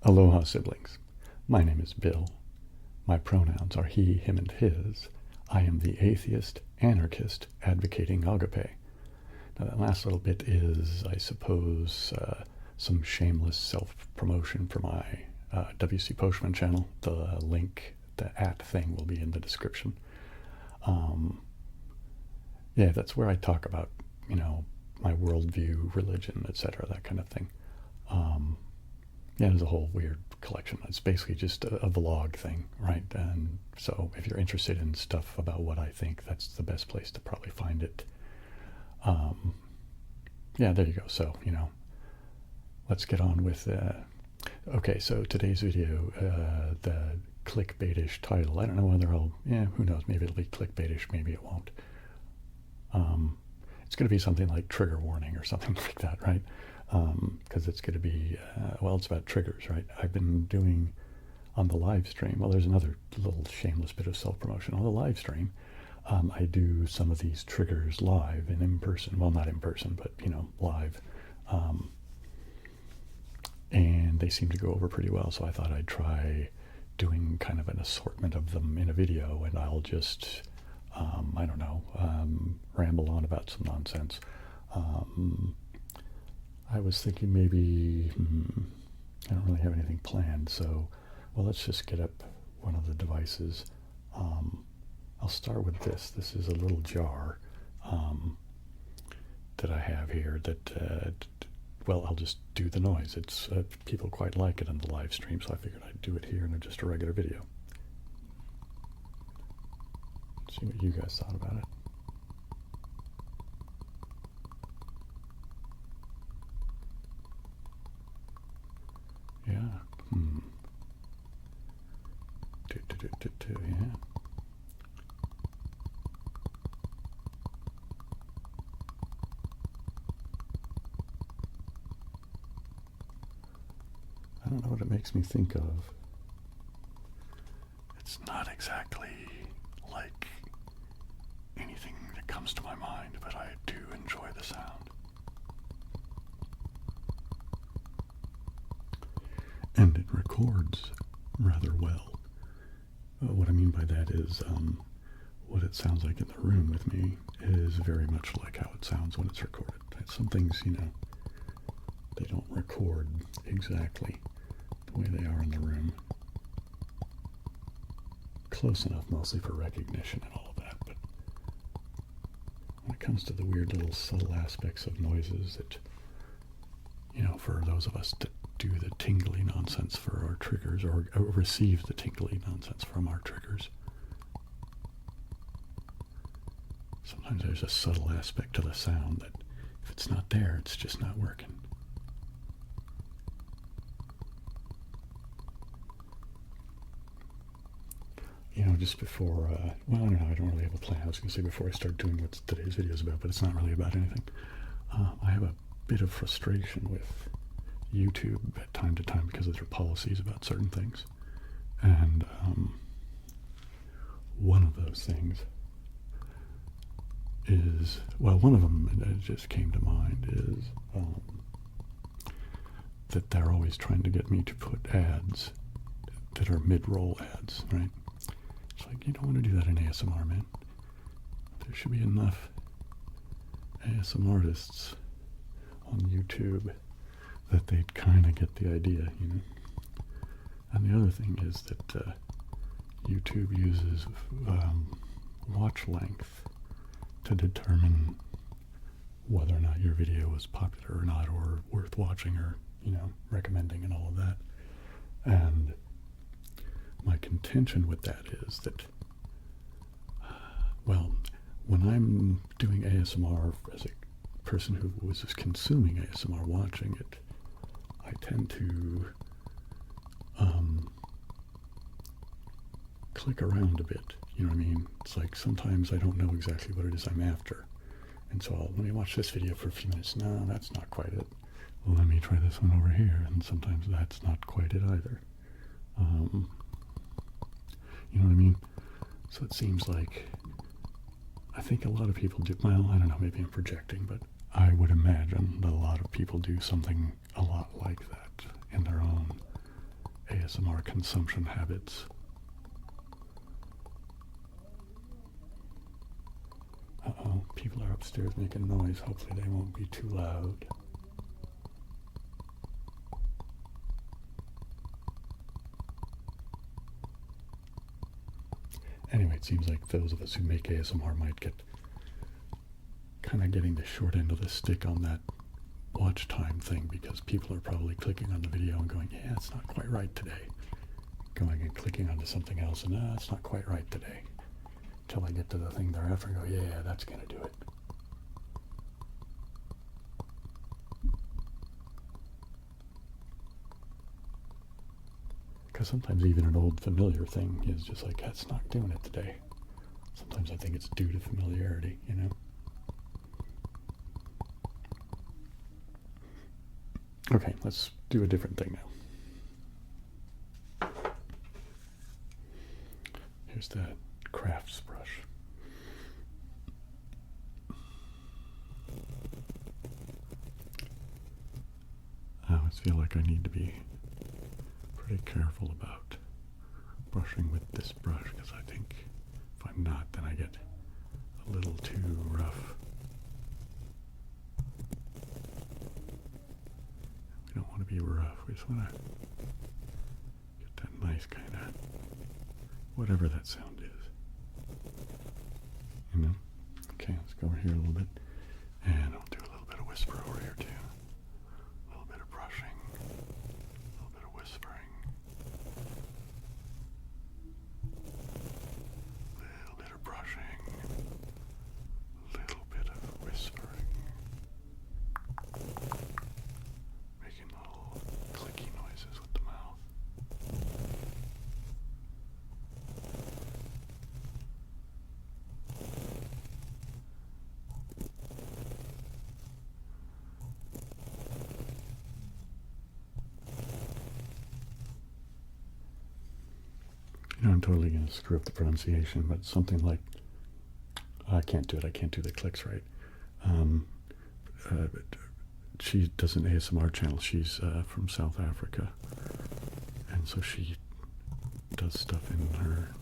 Aloha, siblings. My name is Bill. My pronouns are he, him, and his. I am the atheist, anarchist, advocating agape. Now that last little bit is, I suppose, some shameless self-promotion for my W.C. Postman channel. The link, the @ thing, will be in the description. Yeah, that's where I talk about, my worldview, religion, etc., that kind of thing. Yeah, there's a whole weird collection. It's basically just a vlog thing, right? And so if you're interested in stuff about what I think, that's the best place to probably find it. Yeah, there you go. So, let's get on with okay, so today's video, the clickbaitish title. I don't know whether who knows, maybe it'll be clickbaitish, maybe it won't. It's going to be something like trigger warning or something like that, right? Because it's going to be, it's about triggers, right? I've been doing on the live stream, well, there's another little shameless bit of self-promotion. On the live stream, I do some of these triggers live and in person. Well, not in person, but, live. And they seem to go over pretty well, so I thought I'd try doing kind of an assortment of them in a video, and I'll just, I don't know, ramble on about some nonsense. I was thinking maybe, I don't really have anything planned, so, well, let's just get up one of the devices. I'll start with this. This is a little jar that I have here that, well, I'll just do the noise. It's people quite like it on the live stream, so I figured I'd do it here in just a regular video. See what you guys thought about it. Yeah. Yeah. I don't know what it makes me think of. It's not exactly like anything that comes to my mind, but I do enjoy the sound. And it records rather well. What I mean by that is what it sounds like in the room with me is very much like how it sounds when it's recorded. Some things, they don't record exactly the way they are in the room. Close enough mostly for recognition and all of that, but when it comes to the weird little subtle aspects of noises that, for those of us that do the tingly nonsense for our triggers, or receive the tingly nonsense from our triggers, sometimes there's a subtle aspect to the sound that if it's not there, it's just not working. Just before, I don't know, I don't really have a plan. I was going to say before I start doing what today's video is about, but it's not really about anything. I have a bit of frustration with YouTube at time to time because of their policies about certain things. And one of those things is, well, one of them that just came to mind is that they're always trying to get me to put ads that are mid-roll ads, right? It's like, you don't want to do that in ASMR, man. There should be enough ASMR artists on YouTube that they'd kind of get the idea, And the other thing is that YouTube uses watch length to determine whether or not your video is popular or not, or worth watching, or, recommending and all of that. And my contention with that is that, well, when I'm doing ASMR as a person who was just consuming ASMR, watching it, I tend to click around a bit, you know what I mean? It's like sometimes I don't know exactly what it is I'm after. And so let me watch this video for a few minutes. No, that's not quite it. Well, let me try this one over here. And sometimes that's not quite it either. You know what I mean? So it seems like, I think a lot of people do, well, I don't know, maybe I'm projecting, but I would imagine that a lot of people do something a lot like that in their own ASMR consumption habits. Uh-oh, people are upstairs making noise. Hopefully they won't be too loud. Anyway, it seems like those of us who make ASMR might get kind of getting the short end of the stick on that watch time thing, because people are probably clicking on the video and going, yeah, it's not quite right today. Going and clicking onto something else and, it's not quite right today. Until I get to the thing thereafter and go, yeah, that's going to do it. Because sometimes even an old familiar thing is just like, that's not doing it today. Sometimes I think it's due to familiarity, you know? Okay, let's do a different thing now. Here's that crafts brush. I always feel like I need to be pretty careful about brushing with this brush, because I think if I'm not, then I get a little too rough. We don't want to be rough. We just want to get that nice kind of, whatever that sound is. You know? Okay, let's go over here a little bit. And I'll do a little bit of whisper over here too. A little bit of brushing. A little bit of whispering. A little bit of brushing. A little bit of whispering. Making little clicky noises with the mouth. You know, I'm totally going to screw up the pronunciation, but something like, I can't do it, I can't do the clicks right. She does an ASMR channel. She's from South Africa, and so she does stuff in her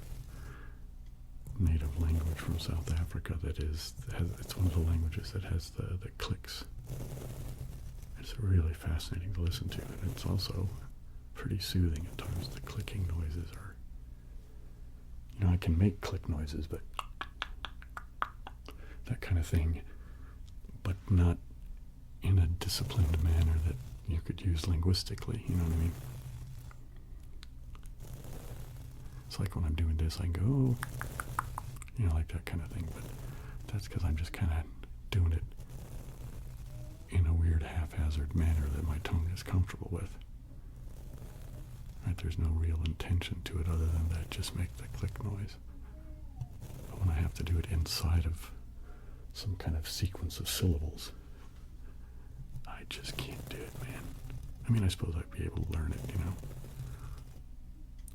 native language from South Africa that is, it's one of the languages that has the clicks. It's really fascinating to listen to, and it's also pretty soothing at times. The clicking noises are, you know, I can make click noises, but that kind of thing, but not in a disciplined manner that you could use linguistically, you know what I mean? It's like when I'm doing this, I go, you know, like that kind of thing, but that's because I'm just kind of doing it in a weird haphazard manner that my tongue is comfortable with. Right? There's no real intention to it other than that, just make the click noise. But when I have to do it inside of some kind of sequence of syllables, I just can't do it, man. I mean, I suppose I'd be able to learn it, you know.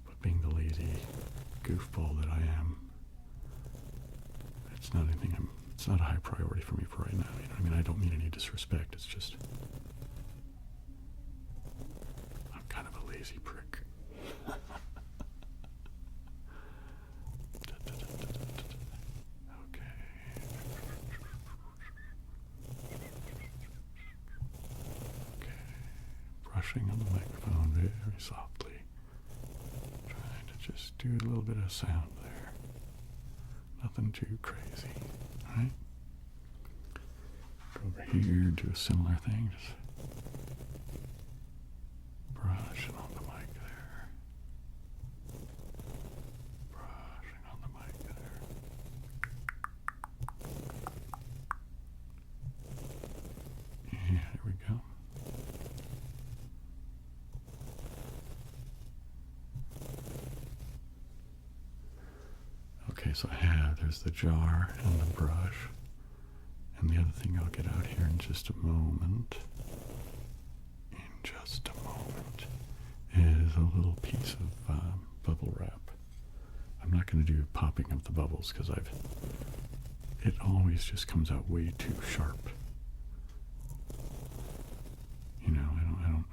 But being the lazy goofball that I am, it's not anything it's not a high priority for me for right now, you know. I mean, I don't mean any disrespect, it's just I'm kind of a lazy prick. Brushing on the microphone very softly, trying to just do a little bit of sound there. Nothing too crazy, right? Go over here, do a similar thing, just brushing on the mic there. Brushing on the mic there. Yeah, there we go. Okay, so there's the jar and the brush. And the other thing I'll get out here in just a moment, is a little piece of bubble wrap. I'm not going to do popping up the bubbles because it always just comes out way too sharp. You know, I don't,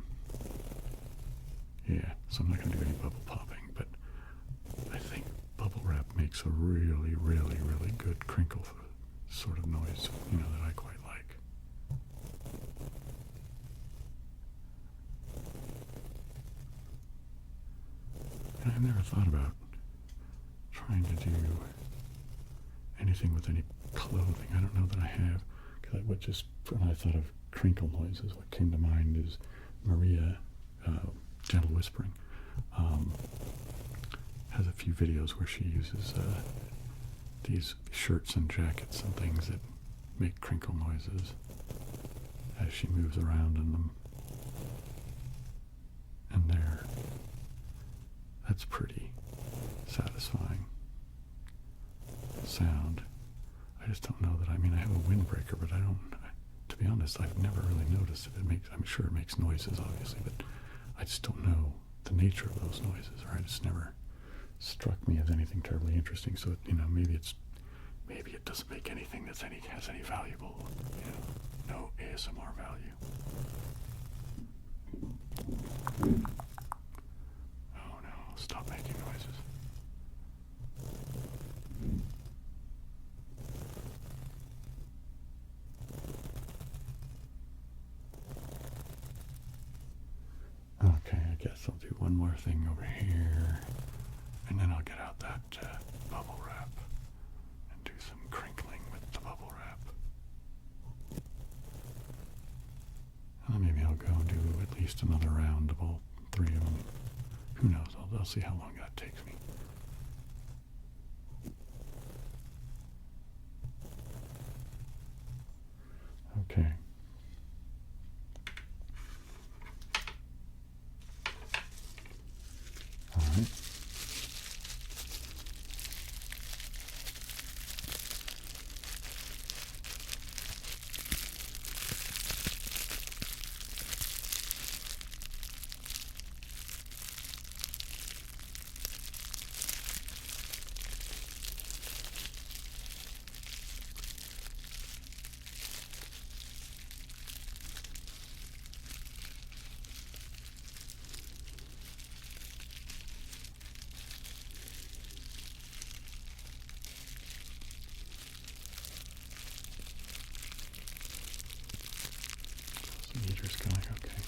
Yeah, so I'm not going to do any bubble popping, but I think bubble wrap makes a really, really, really good crinkle sort of noise, you know, that I quite like. And I've never thought about trying to do anything with any clothing. I don't know that I have, because when I thought of crinkle noises, what came to mind is Maria, Gentle Whispering, has a few videos where she uses these shirts and jackets and things that make crinkle noises as she moves around in them. And that's pretty satisfying sound. I just don't know that, I mean, I have a windbreaker, but to be honest, I've never really noticed if I'm sure it makes noises, obviously, but I just don't know the nature of those noises, right? It's never struck me as anything terribly interesting, so, maybe it doesn't make anything has any valuable, no ASMR value. Oh no, stop making noises. Okay, I guess I'll do one more thing over here, and then I'll get out that bubble wrap and do some crinkling with the bubble wrap. And then maybe I'll go and do at least another round of all three of them. Who knows? I'll see how long that takes me. Okay. All right. The meter's going okay.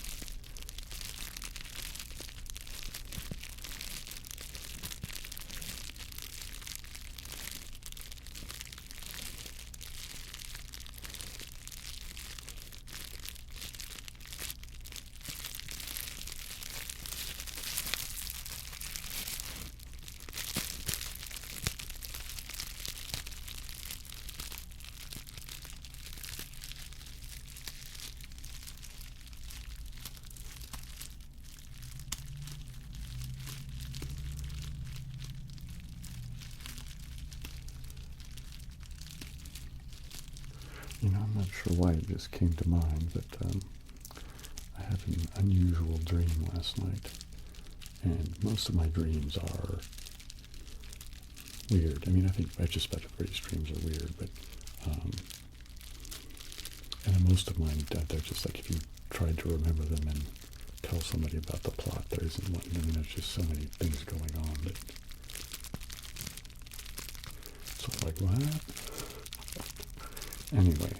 I'm not sure why it just came to mind, but I had an unusual dream last night, and most of my dreams are weird. I mean, I think just about everybody's dreams are weird, but and most of mine, they're just like if you tried to remember them and tell somebody about the plot, there isn't one. I mean, there's just so many things going on that it's like, what? Anyway,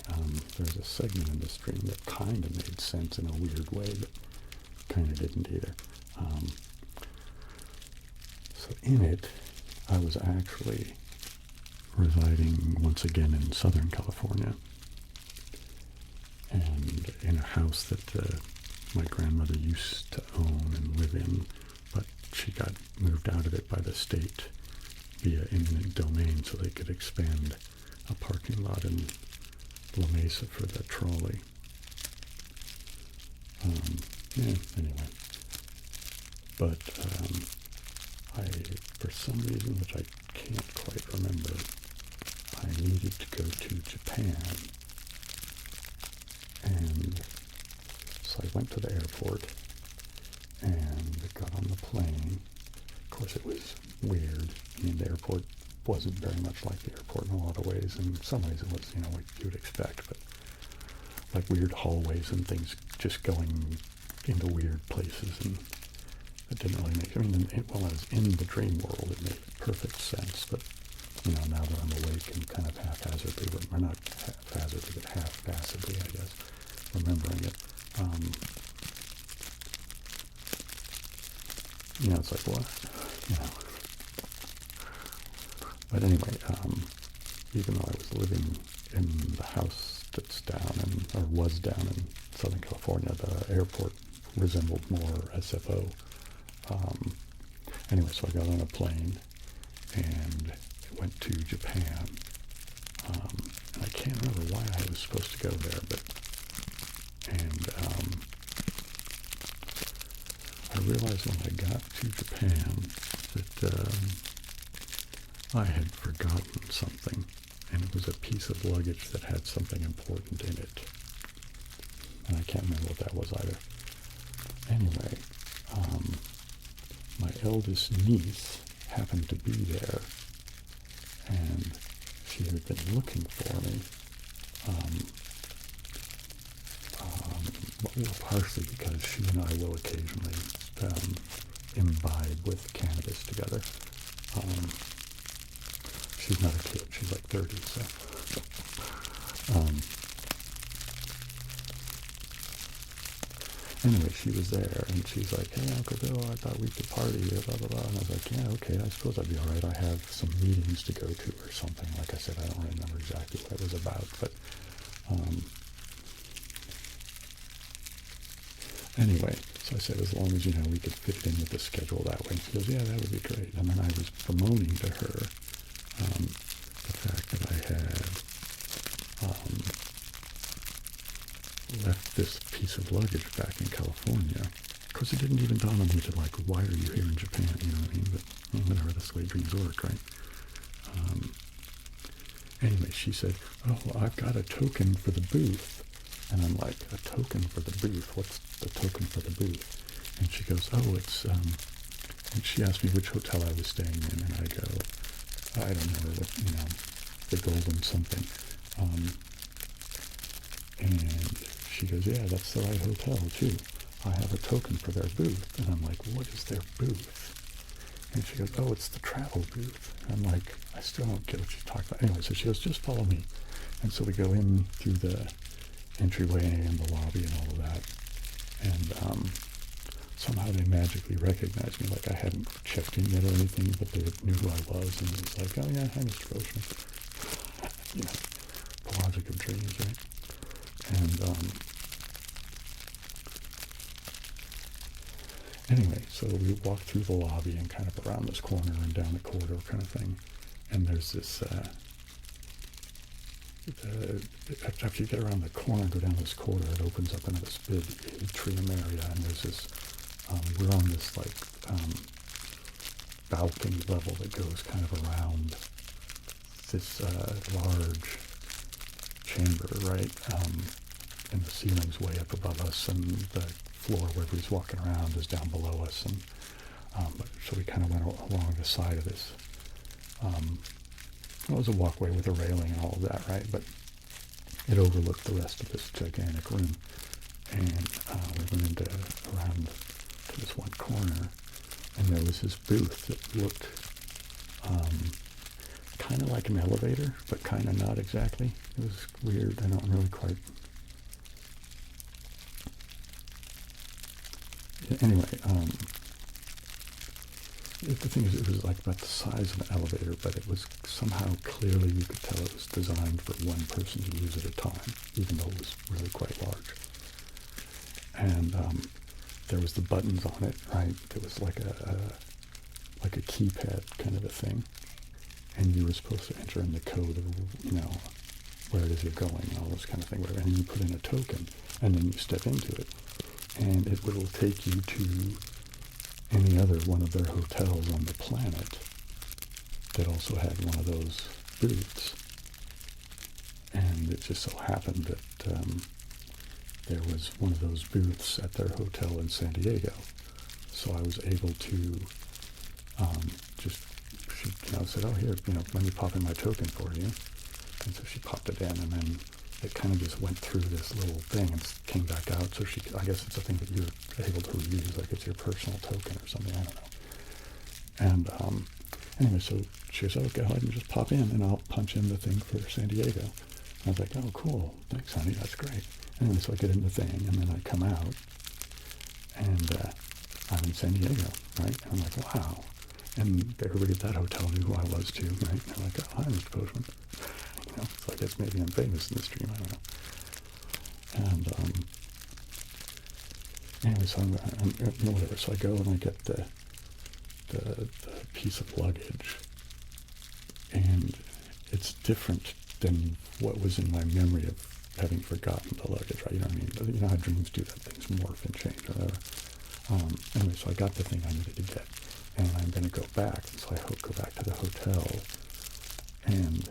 there's a segment in this stream that kind of made sense in a weird way, but kind of didn't either. So in it, I was actually residing once again in Southern California, and in a house that my grandmother used to own and live in, but she got moved out of it by the state via eminent domain so they could expand a parking lot in La Mesa for the trolley. Anyway. But for some reason, which I can't quite remember, I needed to go to Japan. And so I went to the airport and got on the plane. Of course, it was weird. I mean, the airport wasn't very much like the airport in a lot of ways. In some ways it was, what you would expect, but like weird hallways and things just going into weird places, and it didn't really make, I mean, while I was in the dream world, it made perfect sense, but, you know, now that I'm awake and kind of haphazardly, or not haphazardly, but half-facedly, I guess, remembering it, you know, it's like, what? You know. But anyway, even though I was living in the house that's down in, or was down in Southern California, the airport resembled more SFO. Anyway, so I got on a plane and went to Japan. And I can't remember why I was supposed to go there, but, and I realized when I got to Japan that I had forgotten something, and it was a piece of luggage that had something important in it. And I can't remember what that was either. Anyway, my eldest niece happened to be there, and she had been looking for me. Well, partially because she and I will occasionally imbibe with cannabis together. She's not a kid, she's like 30, so. Anyway, she was there, and she's like, hey, Uncle Bill, I thought we could party, blah, blah, blah. And I was like, yeah, okay, I suppose I'd be all right. I have some meetings to go to or something. Like I said, I don't remember exactly what it was about, but anyway, so I said, as long as, you know, we could fit it in with the schedule that way. She goes, yeah, that would be great. And then I was bemoaning to her the fact that I had left this piece of luggage back in California. Of course, it didn't even dawn on me to, like, why are you here in Japan, you know what I mean? But, well, whatever, that's the way dreams work, right? Anyway, she said, oh, I've got a token for the booth. And I'm like, a token for the booth? What's the token for the booth? And she goes, oh, it's, and she asked me which hotel I was staying in, and I go, I don't know, you know, the Golden something. And she goes, yeah, that's the right hotel, too. I have a token for their booth. And I'm like, what is their booth? And she goes, oh, it's the travel booth. And I'm like, I still don't get what she's talking about. Anyway, so she goes, just follow me. And so we go in through the entryway and the lobby and all of that. And somehow they magically recognized me, like I hadn't checked in yet or anything, but they knew who I was. And it was like, oh, yeah, hi, Mr. Boschman. You know, the logic of dreams, right? And anyway, so we walk through the lobby and kind of around this corner and down the corridor kind of thing. And there's this, after you get around the corner and go down this corridor, it opens up into this big atrium area. And there's this, we're on this like balcony level that goes kind of around this large chamber, right? And the ceiling's way up above us, and the floor where everybody's walking around is down below us. And but so we kind of went along the side of this. It was a walkway with a railing and all of that, right? But it overlooked the rest of this gigantic room. And we went into around to this one corner, and there was this booth that looked kind of like an elevator, but kind of not exactly. It was weird. I don't really quite. Anyway, the thing is, it was like about the size of an elevator, but it was somehow clearly you could tell it was designed for one person to use at a time, even though it was really quite large. And there was the buttons on it, right? There was like a keypad kind of a thing, and you were supposed to enter in the code of, you know, where it is you're going and all this kind of thing, whatever. And you put in a token, and then you step into it, and it will take you to any other one of their hotels on the planet that also had one of those booths. And it just so happened that there was one of those booths at their hotel in San Diego. So I was able to she said, oh, here, let me pop in my token for you. And so she popped it in, and then it kind of just went through this little thing and came back out. So I guess it's a thing that you're able to reuse, like it's your personal token or something, I don't know. And anyway, so she goes, oh, go ahead and just pop in and I'll punch in the thing for San Diego. And I was like, oh, cool, thanks, honey, that's great. Anyway, so I get in the thing and then I come out and I'm in San Diego, right? And I'm like, wow. And everybody at that hotel knew who I was too, right? And they're like, oh, hi, Mr. Postman. You know, so I guess maybe I'm famous in the stream, I don't know. And anyway, so I'm whatever. So I go and I get the piece of luggage, and it's different than what was in my memory of having forgotten the luggage, right? You know what I mean? You know how dreams do that, things morph and change or whatever. Anyway, so I got the thing I needed to get, and I'm going to go back. So I go back to the hotel, and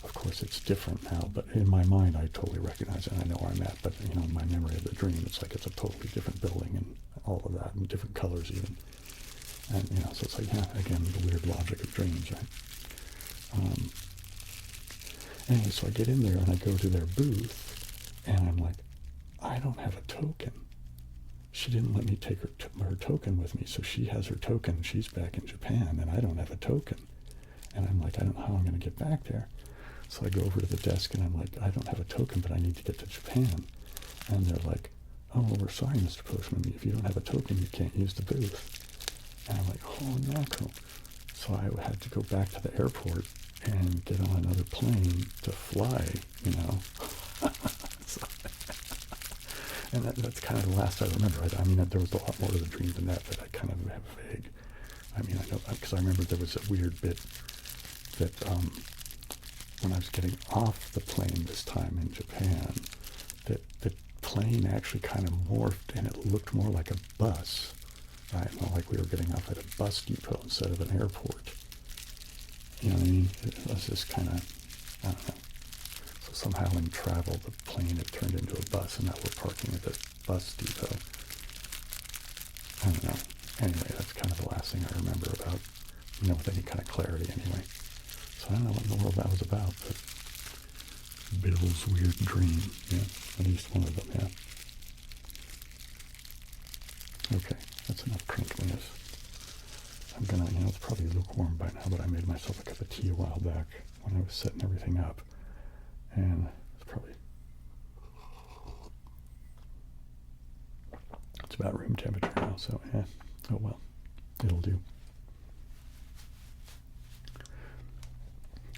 of course it's different now, but in my mind I totally recognize it and I know where I'm at, but you know, in my memory of the dream, it's like it's a totally different building and all of that, and different colors even. And you know, so it's like, yeah, again, the weird logic of dreams, right? Anyway, so I get in there and I go to their booth, and I'm like, I don't have a token. She didn't let me take her token with me, so she has her token. She's back in Japan, and I don't have a token. And I'm like, I don't know how I'm going to get back there. So I go over to the desk, and I'm like, I don't have a token, but I need to get to Japan. And they're like, oh, well, we're sorry, Mr. Postman. If you don't have a token, you can't use the booth. And I'm like, oh, no, cool. So I had to go back to the airport and get on another plane to fly, you know. So, and that's kind of the last I remember. I mean, there was a lot more to the dream than that I kind of have vague. I mean, I know, because I remember there was a weird bit that when I was getting off the plane this time in Japan, that the plane actually kind of morphed and it looked more like a bus. Right? Not like we were getting off at a bus depot instead of an airport. You know what I mean? It was just kind of, I don't know. So somehow in travel, the plane had turned into a bus, and now we're parking at the bus depot. I don't know. Anyway, that's kind of the last thing I remember about, you know, with any kind of clarity anyway. So I don't know what in the world that was about, but Bill's weird dream. Yeah, at least one of them, yeah. Okay, that's enough crinkliness. I'm gonna, you know, it's probably lukewarm by now, but I made myself a cup of tea a while back when I was setting everything up. And it's probably, it's about room temperature now, so yeah, oh well, it'll do.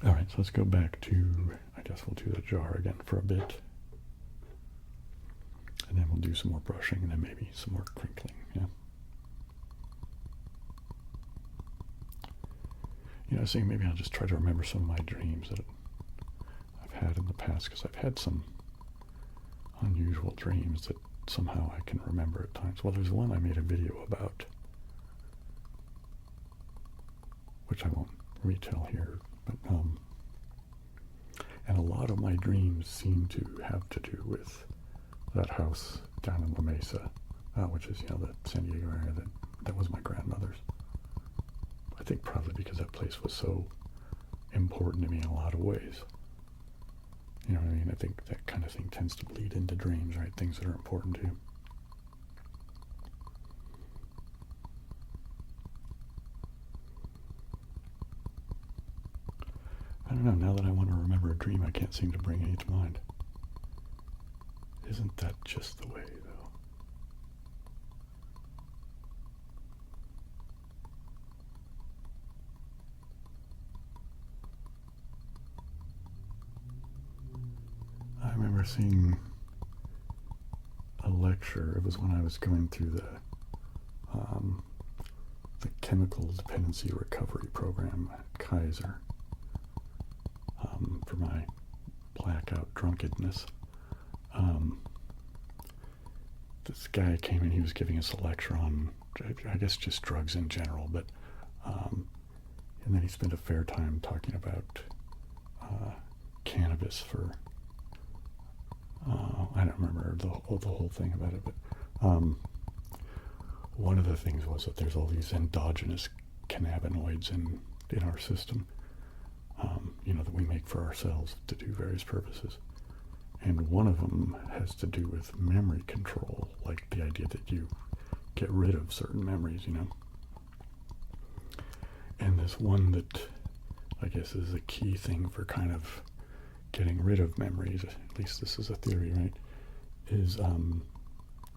All right, so let's go back to, I guess we'll do the jar again for a bit. And then we'll do some more brushing and then maybe some more crinkling, yeah. You know, I was thinking maybe I'll just try to remember some of my dreams that I've had in the past, because I've had some unusual dreams that somehow I can remember at times. Well, there's one I made a video about, which I won't retell here, but and a lot of my dreams seem to have to do with that house down in La Mesa, which is, you know, the San Diego area that was my grandmother's. I think probably because that place was so important to me in a lot of ways. You know what I mean? I think that kind of thing tends to bleed into dreams, right? Things that are important to you. I don't know, now that I want to remember a dream, I can't seem to bring any to mind. Isn't that just the way, though? I remember seeing a lecture. It was when I was going through the chemical dependency recovery program at Kaiser for my blackout drunkenness. This guy came in, he was giving us a lecture on, I guess, just drugs in general, but and then he spent a fair time talking about cannabis for I don't remember the whole thing about it, but one of the things was that there's all these endogenous cannabinoids in our system, that we make for ourselves to do various purposes. And one of them has to do with memory control, like the idea that you get rid of certain memories, And this one that I guess is a key thing for kind of getting rid of memories, at least this is a theory, right, is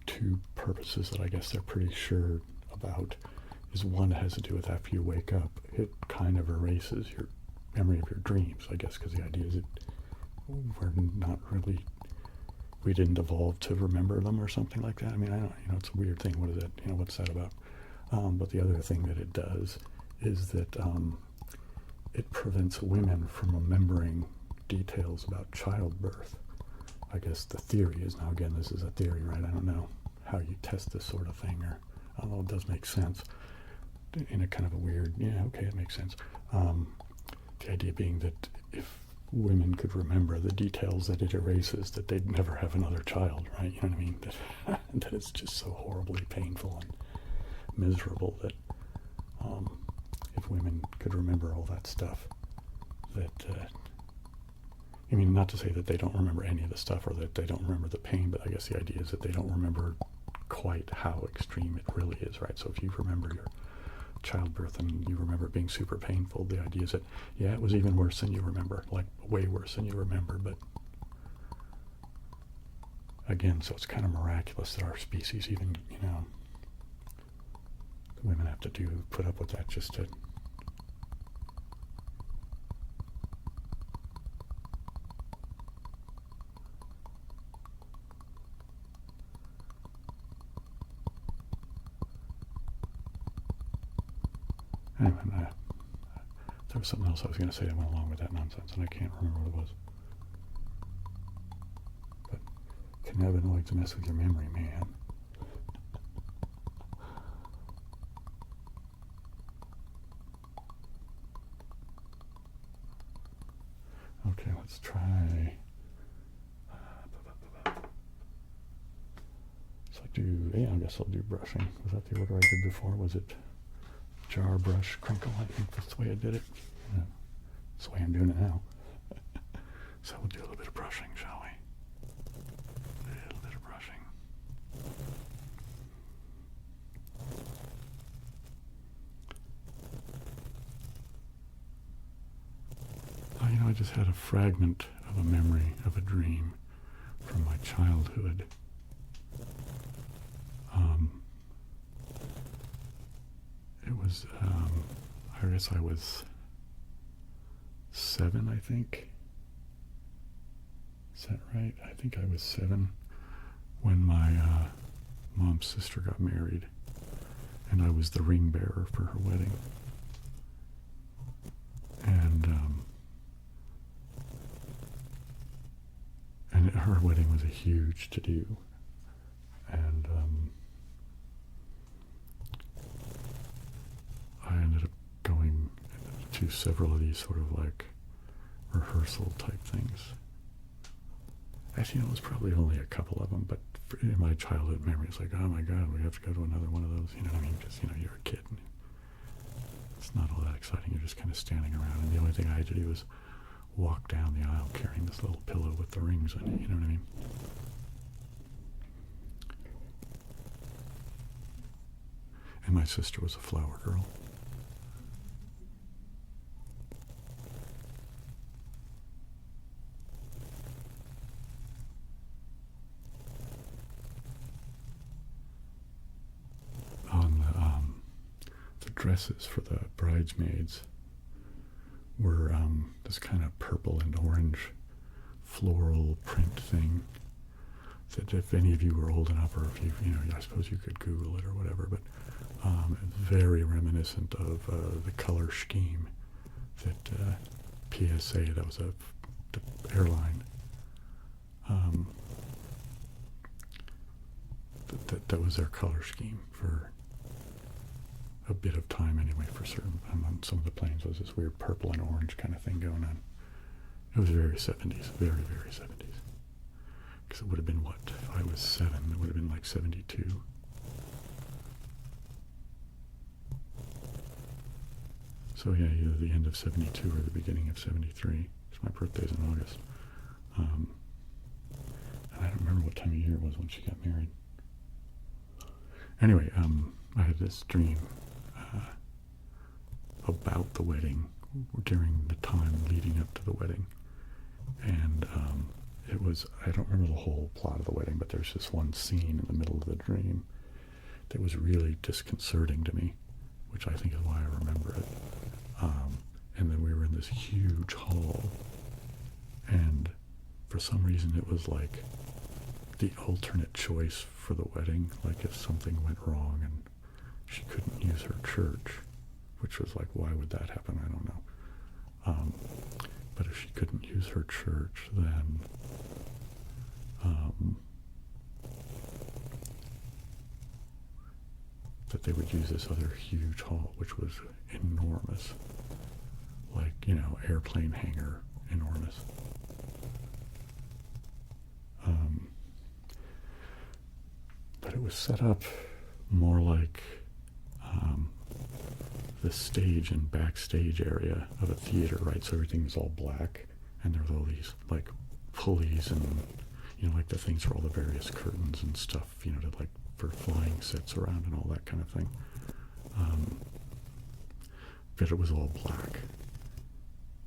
two purposes that I guess they're pretty sure about. Is one has to do with after you wake up, it kind of erases your memory of your dreams, I guess, because the idea is that we didn't evolve to remember them or something like that. I mean, I don't, it's a weird thing. What is that? What's that about? But the other thing that it does is that it prevents women from remembering details about childbirth. I guess the theory is, now again, this is a theory, right? I don't know how you test this sort of thing, or although it does make sense in a kind of a weird, okay, it makes sense. The idea being that if women could remember the details that it erases, that they'd never have another child, right? You know what I mean? That it's just so horribly painful and miserable that if women could remember all that stuff, that, not to say that they don't remember any of the stuff or that they don't remember the pain, but I guess the idea is that they don't remember quite how extreme it really is, right? So if you remember your childbirth and you remember it being super painful, the idea is that, yeah, it was even worse than you remember, like way worse than you remember, but again, so it's kind of miraculous that our species even, the women have to put up with that just to anyway, there was something else I was going to say that went along with that nonsense, and I can't remember what it was. But cannabinoids to mess with your memory, man. Okay, let's try. So I guess I'll do brushing. Was that the order I did before? Was it jar, brush, crinkle? I think that's the way I did it. Yeah, that's the way I'm doing it now. So we'll do a little bit of brushing, shall we? A little bit of brushing. I just had a fragment of a memory of a dream from my childhood. It was, I guess I was 7, I think. Is that right? I think I was 7 when my mom's sister got married, and I was the ring bearer for her wedding. And her wedding was a huge to-do. And I ended up going to several of these sort of like rehearsal type things. Actually, it was probably only a couple of them, but in my childhood memory, it's like, oh my God, we have to go to another one of those. You know what I mean? Just, you're a kid. It's not all that exciting. You're just kind of standing around, and the only thing I had to do was walk down the aisle carrying this little pillow with the rings on it. You know what I mean? And my sister was a flower girl. The dresses for the bridesmaids were this kind of purple and orange floral print thing that if any of you were old enough, or if I suppose you could Google it or whatever, but very reminiscent of the color scheme that PSA, that was the airline, that was their color scheme for a bit of time anyway. For certain, on some of the planes was this weird purple and orange kind of thing going on. It was very 70s, very, very 70s. Because it would have been, what, if I was 7, it would have been like 72. So yeah, either the end of 72 or the beginning of 73. Because my birthday's in August. And I don't remember what time of year it was when she got married. Anyway, I had this dream about the wedding during the time leading up to the wedding. And it was, I don't remember the whole plot of the wedding, but there's this one scene in the middle of the dream that was really disconcerting to me, which I think is why I remember it. And then we were in this huge hall, and for some reason it was like the alternate choice for the wedding, like if something went wrong and she couldn't use her church, which was like, why would that happen? I don't know. But if she couldn't use her church, then that they would use this other huge hall, which was enormous, like, you know, airplane hangar enormous. But it was set up more like the stage and backstage area of a theater, right? So everything was all black, and there were all these like pulleys and, you know, like the things for all the various curtains and stuff, you know, to like for flying sets around and all that kind of thing. But it was all black,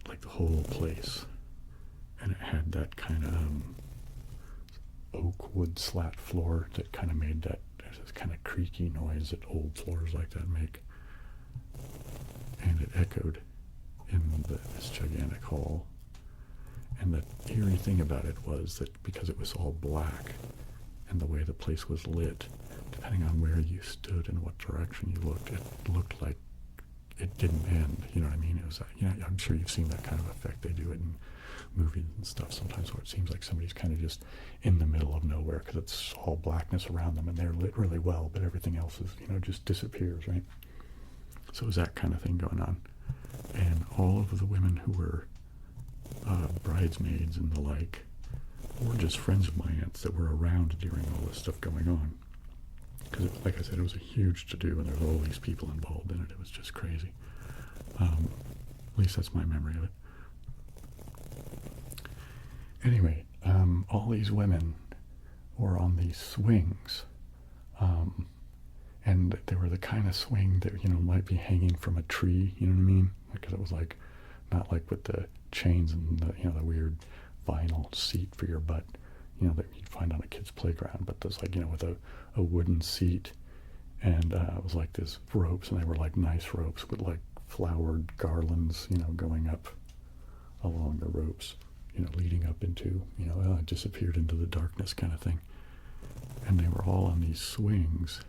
like the whole place, and it had that kind of oak wood slat floor that kind of made that kind of creaky noise that old floors like that make. And it echoed in this gigantic hall. And the eerie thing about it was that because it was all black and the way the place was lit, depending on where you stood and what direction you looked, it looked like it didn't end. You know what I mean? It was, you know, I'm sure you've seen that kind of effect. They do it in movies and stuff sometimes, where it seems like somebody's kind of just in the middle of nowhere because it's all blackness around them and they're lit really well, but everything else is, you know, just disappears, right? So it was that kind of thing going on. And all of the women who were bridesmaids and the like were just friends of my aunt's that were around during all this stuff going on. Because, like I said, it was a huge to-do, and there were all these people involved in it. It was just crazy. At least that's my memory of it. Anyway, all these women were on these swings, and they were the kind of swing that, you know, might be hanging from a tree, you know what I mean? Because it was like, not like with the chains and the, you know, the weird vinyl seat for your butt, you know, that you'd find on a kid's playground, but there's like, you know, with a wooden seat, and it was like this ropes, and they were like nice ropes with like flowered garlands, you know, going up along the ropes, you know, leading up into, you know, it disappeared into the darkness kind of thing. And they were all on these swings,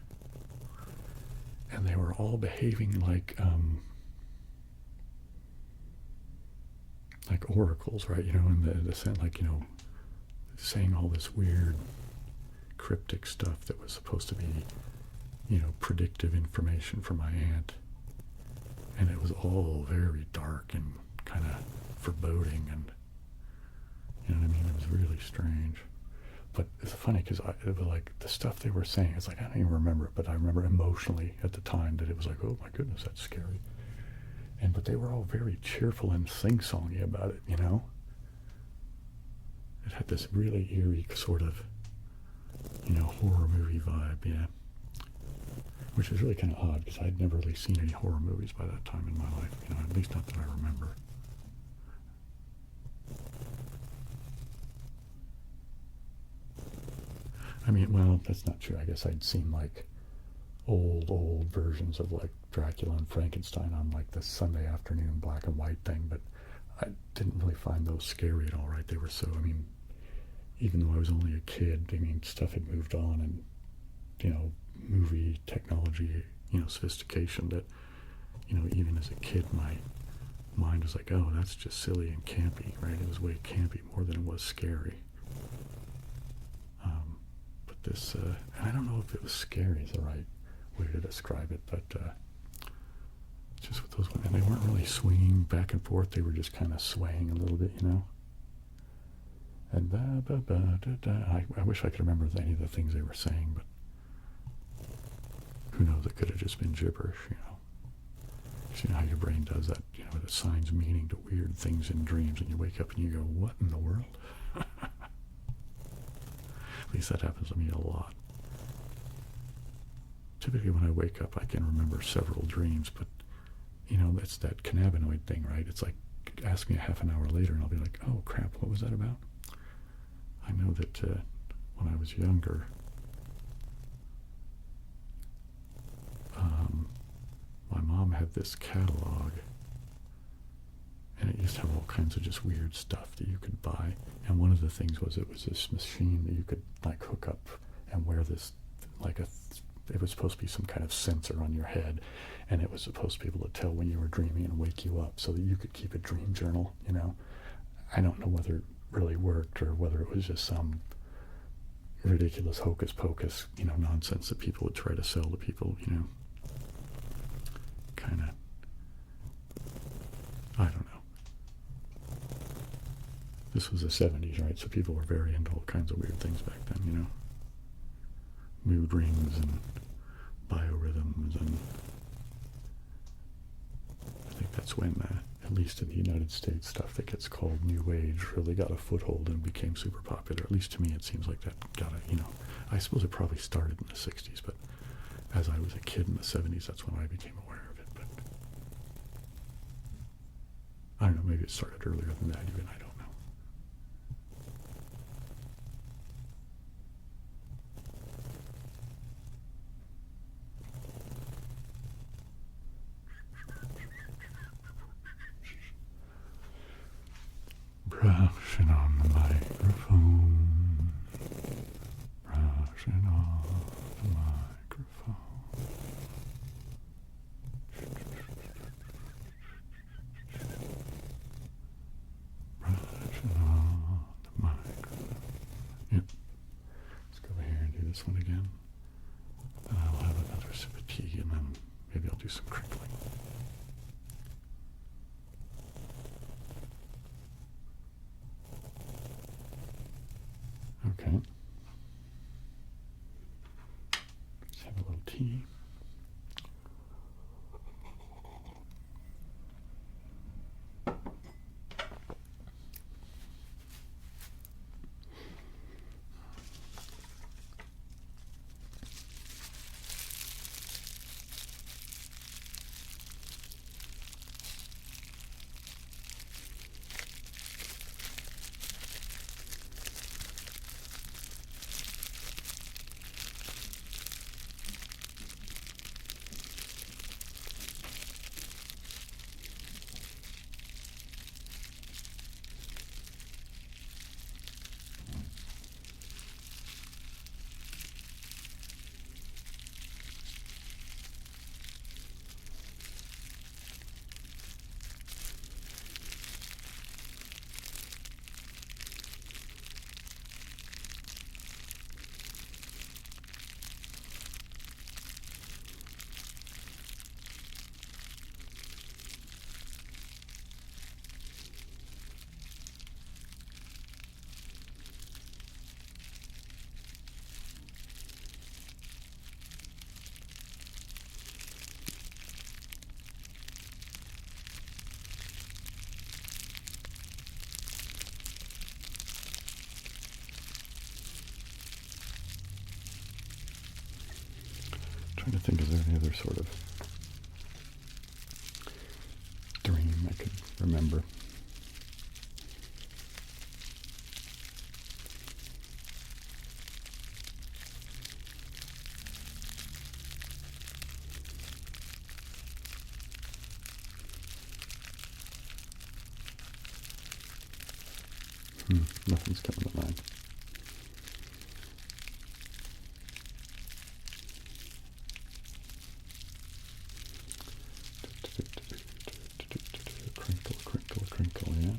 and they were all behaving like oracles, right? You know, in the sense, like, you know, saying all this weird cryptic stuff that was supposed to be, you know, predictive information for my aunt. And it was all very dark and kind of foreboding, and, you know what I mean? It was really strange. But it's funny because it was like the stuff they were saying, it's like, I don't even remember it, but I remember emotionally at the time that it was like, oh my goodness, that's scary. But they were all very cheerful and sing-songy about it, you know? It had this really eerie sort of, you know, horror movie vibe, yeah. Which is really kind of odd, because I'd never really seen any horror movies by that time in my life, you know, at least not that I remember. I mean, well, that's not true. I guess I'd seen like old versions of like Dracula and Frankenstein on like the Sunday afternoon black and white thing, but I didn't really find those scary at all, right? They were so, I mean, even though I was only a kid, I mean, stuff had moved on, and, you know, movie technology, you know, sophistication, that, you know, even as a kid, my mind was like, oh, that's just silly and campy, right? It was way campy more than it was scary. But this, and I don't know if it was scary is the right way to describe it, but just with those women, they weren't really swinging back and forth. They were just kind of swaying a little bit, you know. And I wish I could remember any of the things they were saying, but who knows? It could have just been gibberish, you know. So you know how your brain does that, you know, it assigns meaning to weird things in dreams, and you wake up and you go, what in the world? At least that happens to me a lot. Typically when I wake up, I can remember several dreams, but, you know, it's that cannabinoid thing, right? It's like, ask me a half an hour later, and I'll be like, oh, crap, what was that about? I know that when I was younger, my mom had this catalog, and it used to have all kinds of just weird stuff that you could buy. And one of the things was it was this machine that you could like hook up and wear this, like it was supposed to be some kind of sensor on your head, and it was supposed to be able to tell when you were dreaming and wake you up so that you could keep a dream journal, you know. I don't know whether it really worked or whether it was just some ridiculous hocus pocus, you know, nonsense that people would try to sell to people, you know. Kind of, I don't know. This was the 70s, right? So people were very into all kinds of weird things back then, you know. Mood rings and biorhythms, and I think that's when, at least in the United States, stuff that gets called New Age really got a foothold and became super popular. At least to me, it seems like that got a, you know, I suppose it probably started in the 60s, but as I was a kid in the 70s, that's when I became aware of it. But I don't know, maybe it started earlier than that even, I don't know. Brushing on the microphone, brushing on the microphone. Brushing on the microphone. Yep. Let's go over here and do this one again. And I'll have another sip of tea, and then maybe I'll do some crinkling. Okay. Let's have a little tea. Trying to think, is there any other sort of dream I could remember? Nothing's coming to mind. Crinkle, crinkle, crinkle, yeah.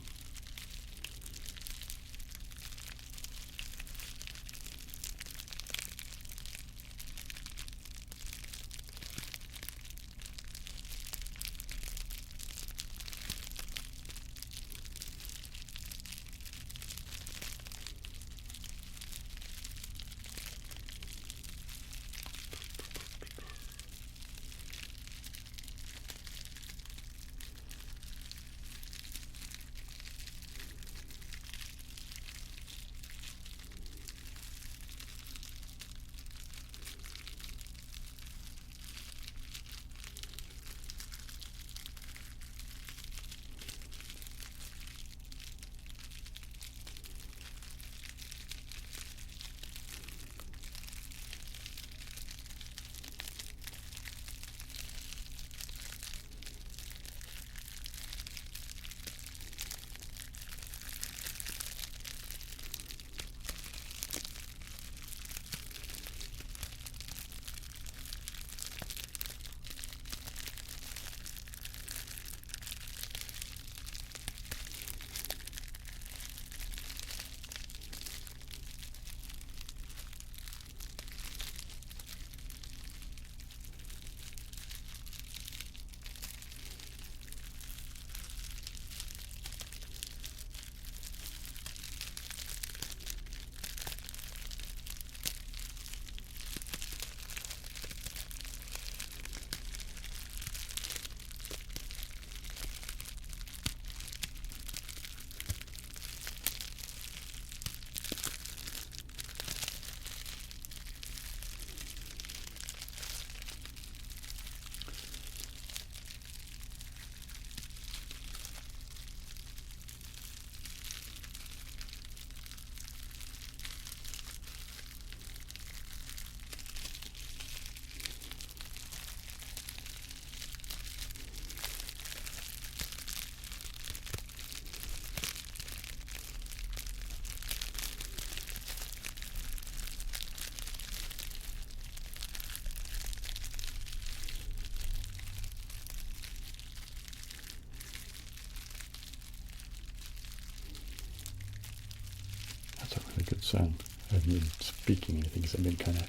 sound. I haven't been speaking anything because I've been kind of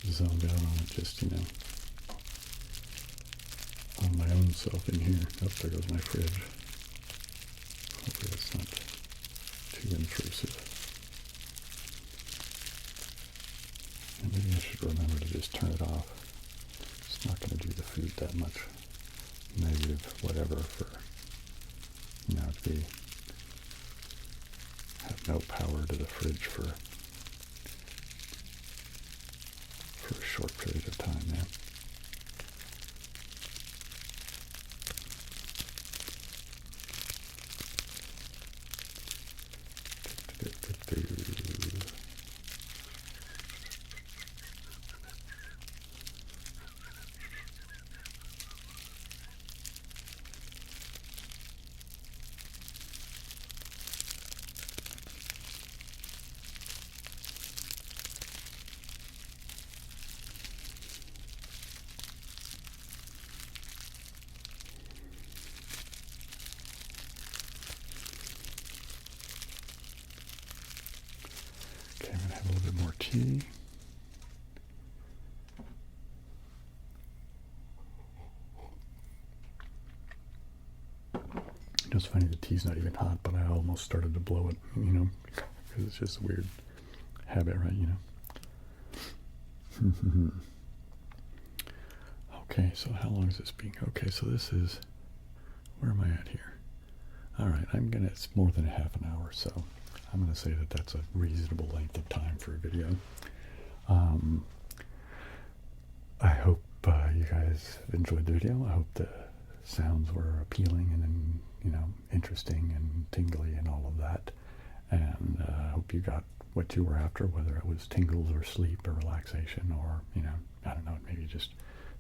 zoned out on it, just, you know, on my own self in here. Oh, there goes my fridge. Hopefully that's not too intrusive. And maybe I should remember to just turn it off. It's not going to do the food that much negative whatever for, you know, to be, have no power to the fridge for a short period of time now. Okay, I'm going to have a little bit more tea. It's funny, the tea's not even hot, but I almost started to blow it, you know, because it's just a weird habit, right, you know. Okay, so how long is this being? Okay, so this is, where am I at here? All right, it's more than a half an hour, so I'm going to say that that's a reasonable length of time for a video. I hope you guys enjoyed the video. I hope the sounds were appealing and, you know, interesting and tingly and all of that. And I hope you got what you were after, whether it was tingles or sleep or relaxation or, you know, I don't know, maybe just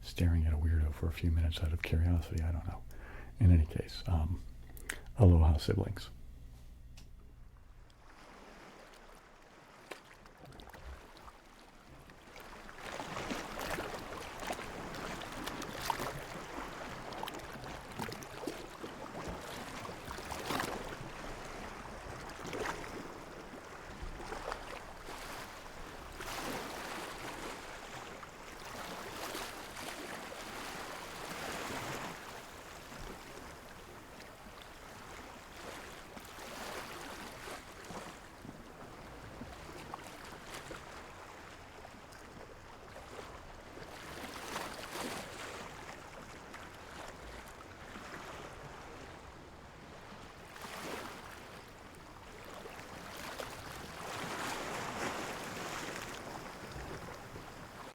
staring at a weirdo for a few minutes out of curiosity. I don't know. In any case, aloha, siblings.